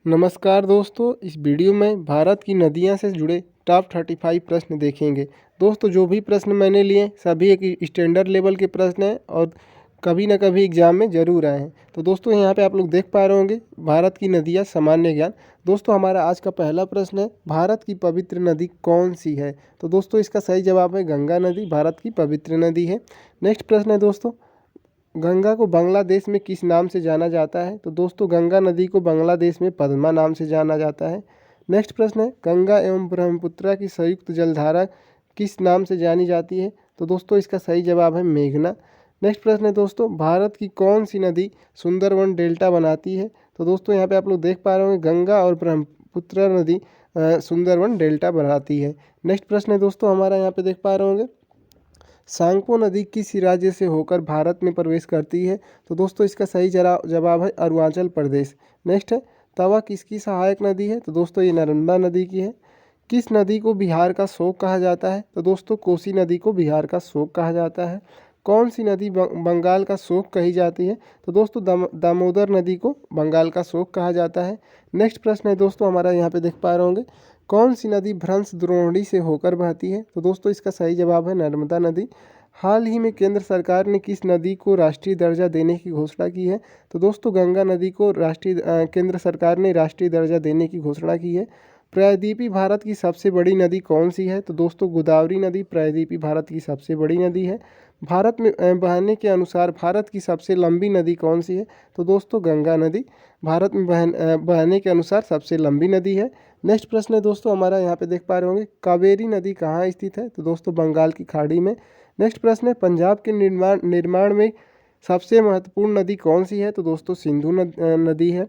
नमस्कार दोस्तों, इस वीडियो में भारत की नदियां से जुड़े टॉप 35 प्रश्न देखेंगे। दोस्तों जो भी प्रश्न मैंने लिए सभी एक स्टैंडर्ड लेवल के प्रश्न हैं और कभी ना कभी एग्जाम में ज़रूर आए हैं। तो दोस्तों यहाँ पे आप लोग देख पा रहे होंगे भारत की नदियाँ सामान्य ज्ञान। दोस्तों हमारा आज का पहला प्रश्न है, भारत की पवित्र नदी कौन सी है? तो दोस्तों इसका सही जवाब है गंगा नदी, भारत की पवित्र नदी है। नेक्स्ट प्रश्न है दोस्तों, गंगा को बांग्लादेश में किस नाम से जाना जाता है? तो दोस्तों गंगा नदी को बांग्लादेश में पद्मा नाम से जाना जाता है। नेक्स्ट प्रश्न है, गंगा एवं ब्रह्मपुत्र की संयुक्त जलधारा किस नाम से जानी जाती है? तो दोस्तों इसका सही जवाब है मेघना। नेक्स्ट प्रश्न है दोस्तों, भारत की कौन सी नदी सुंदरवन डेल्टा बनाती है? तो दोस्तों यहाँ पे आप लोग देख पा रहे होंगे गंगा और ब्रह्मपुत्र नदी सुंदरवन डेल्टा बनाती है। नेक्स्ट प्रश्न है दोस्तों हमारा यहाँ पे देख पा रहे होंगे, सांगपो नदी किस राज्य से होकर भारत में प्रवेश करती है? तो दोस्तों इसका सही जवाब है अरुणाचल प्रदेश। नेक्स्ट है, तवा किसकी सहायक नदी है? तो दोस्तों ये नर्मदा नदी की है। किस नदी को बिहार का शोक कहा जाता है? तो दोस्तों कोसी नदी को बिहार का शोक कहा जाता है। कौन सी नदी बंगाल का शोक कही जाती है? तो दोस्तों दामोदर नदी को बंगाल का शोक कहा जाता है। नेक्स्ट प्रश्न है दोस्तों हमारा यहाँ पे देख पा रहे होंगे, कौन सी नदी भ्रंश द्रोणी से होकर बहती है? तो दोस्तों इसका सही जवाब है नर्मदा नदी। हाल ही में केंद्र सरकार ने किस नदी को राष्ट्रीय दर्जा देने की घोषणा की है? तो दोस्तों गंगा नदी को केंद्र सरकार ने राष्ट्रीय दर्जा देने की घोषणा की है। प्रायद्वीपी भारत की सबसे बड़ी नदी कौन सी है? तो दोस्तों गोदावरी नदी प्रायद्वीपी भारत की सबसे बड़ी नदी है। भारत में बहने के अनुसार भारत की सबसे लंबी नदी कौन सी है? तो दोस्तों गंगा नदी भारत में बहने के अनुसार सबसे लंबी नदी है। नेक्स्ट प्रश्न है दोस्तों हमारा यहाँ पे देख पा रहे होंगे, कावेरी नदी कहाँ स्थित है? तो दोस्तों बंगाल की खाड़ी में। नेक्स्ट प्रश्न है, पंजाब के निर्माण में सबसे महत्वपूर्ण नदी कौन सी है? तो दोस्तों सिंधु नदी है।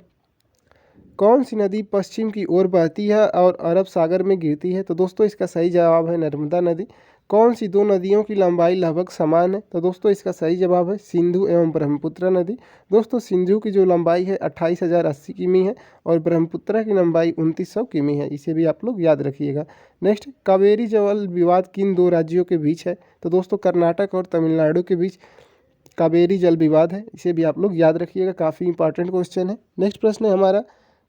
कौन सी नदी पश्चिम की ओर बहती है और अरब सागर में गिरती है? तो दोस्तों इसका सही जवाब है नर्मदा नदी। कौन सी दो नदियों की लंबाई लगभग समान है? तो दोस्तों इसका सही जवाब है सिंधु एवं ब्रह्मपुत्र नदी। दोस्तों सिंधु की जो लंबाई है 28,080 किमी है और ब्रह्मपुत्र की लंबाई 2900 किमी है, इसे भी आप लोग याद रखिएगा। नेक्स्ट, कावेरी जल विवाद किन दो राज्यों के बीच है? तो दोस्तों कर्नाटक और तमिलनाडु के बीच कावेरी जल विवाद है, इसे भी आप लोग याद रखिएगा, काफ़ी इंपॉर्टेंट क्वेश्चन है। नेक्स्ट प्रश्न है हमारा,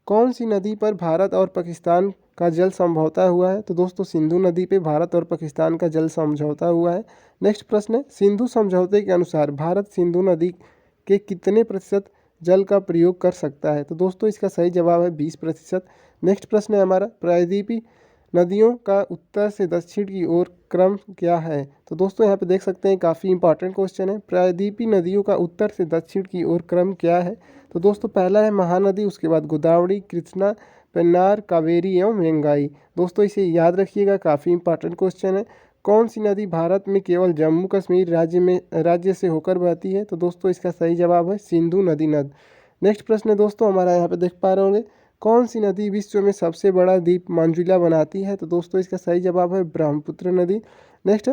कौन सी नदी पर भारत और पाकिस्तान का जल समझौता हुआ है? तो दोस्तों सिंधु नदी पे भारत और पाकिस्तान का जल समझौता हुआ है। नेक्स्ट प्रश्न है, सिंधु समझौते के अनुसार भारत सिंधु नदी के कितने प्रतिशत जल का प्रयोग कर सकता है? तो दोस्तों इसका सही जवाब है 20%। नेक्स्ट प्रश्न है हमारा, प्रायद्वीपी नदियों का उत्तर से दक्षिण की ओर क्रम क्या है? तो दोस्तों यहाँ पे देख सकते हैं काफ़ी इंपॉर्टेंट क्वेश्चन है, प्रायद्वीपी नदियों का उत्तर से दक्षिण की ओर क्रम क्या है? तो दोस्तों पहला है महानदी, उसके बाद गोदावरी, कृष्णा, पेन्नार, कावेरी एवं वेंगाई। दोस्तों इसे याद रखिएगा, काफ़ी इंपॉर्टेंट क्वेश्चन है। कौन सी नदी भारत में केवल जम्मू कश्मीर राज्य से होकर बहती है? तो दोस्तों इसका सही जवाब है सिंधु नदी नद। नेक्स्ट प्रश्न है दोस्तों हमारा यहाँ पे देख पा रहे होंगे, कौन सी नदी विश्व में सबसे बड़ा द्वीप मंजुला बनाती है? तो दोस्तों इसका सही जवाब है ब्रह्मपुत्र नदी। नेक्स्ट,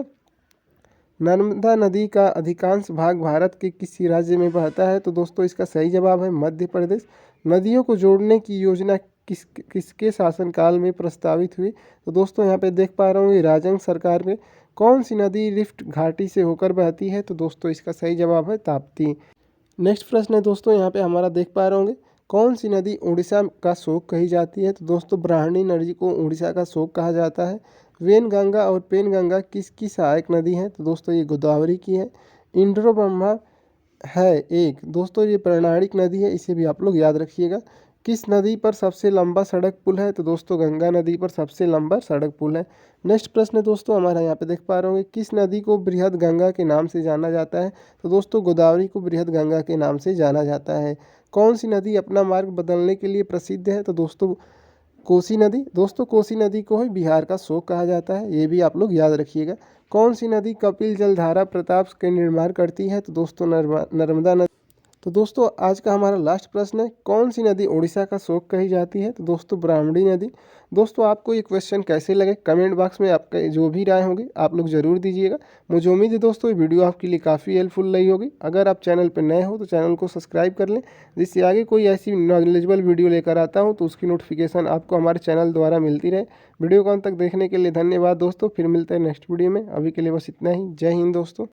नर्मदा नदी का अधिकांश भाग भारत के किस राज्य में बहता है? तो दोस्तों इसका सही जवाब है मध्य प्रदेश। नदियों को जोड़ने की योजना किसके शासनकाल में प्रस्तावित हुई? तो दोस्तों यहाँ पे देख पा रहे होंगे राजंग सरकार में। कौन सी नदी रिफ्ट घाटी से होकर बहती है? तो दोस्तों इसका सही जवाब है ताप्ती। नेक्स्ट प्रश्न है दोस्तों यहाँ पे हमारा देख पा रहे होंगे, कौन सी नदी उड़ीसा का शोक कही जाती है? तो दोस्तों ब्राह्मणी नदी को उड़ीसा का शोक कहा जाता है। वेनगंगा और पेनगंगा किसकी सहायक नदी है? तो दोस्तों ये गोदावरी की है। इंद्रो ब्रह्मा है एक, दोस्तों ये पौराणिक नदी है, इसे भी आप लोग याद रखिएगा। किस नदी पर सबसे लंबा सड़क पुल है? तो दोस्तों गंगा नदी पर सबसे लंबा सड़क पुल है। नेक्स्ट प्रश्न है दोस्तों हमारा यहाँ पे देख पा रहे होंगे, किस नदी को बृहद गंगा के नाम से जाना जाता है? तो दोस्तों गोदावरी को बृहद गंगा के नाम से जाना जाता है। कौन सी नदी अपना मार्ग बदलने के लिए प्रसिद्ध है? तो दोस्तों कोसी नदी। दोस्तों कोसी नदी को ही बिहार का शोक कहा जाता है, ये भी आप लोग याद रखिएगा। कौन सी नदी कपिल जलधारा प्रताप के निर्माण करती है? तो दोस्तों नर्मदा नदी। तो दोस्तों आज का हमारा लास्ट प्रश्न है, कौन सी नदी उड़ीसा का शोक कही जाती है? तो दोस्तों ब्राह्मणी नदी। दोस्तों आपको ये क्वेश्चन कैसे लगे कमेंट बॉक्स में आपका जो भी राय होगी आप लोग ज़रूर दीजिएगा। मुझे उम्मीद है दोस्तों ये वीडियो आपके लिए काफ़ी हेल्पफुल रही होगी। अगर आप चैनल पर नए हो तो चैनल को सब्सक्राइब कर लें, जिससे आगे कोई ऐसी नॉलेजेबल वीडियो लेकर आता हूँ तो उसकी नोटिफिकेशन आपको हमारे चैनल द्वारा मिलती रहे। वीडियो को अंत तक देखने के लिए धन्यवाद दोस्तों, फिर मिलते हैं नेक्स्ट वीडियो में। अभी के लिए बस इतना ही। जय हिंद दोस्तों।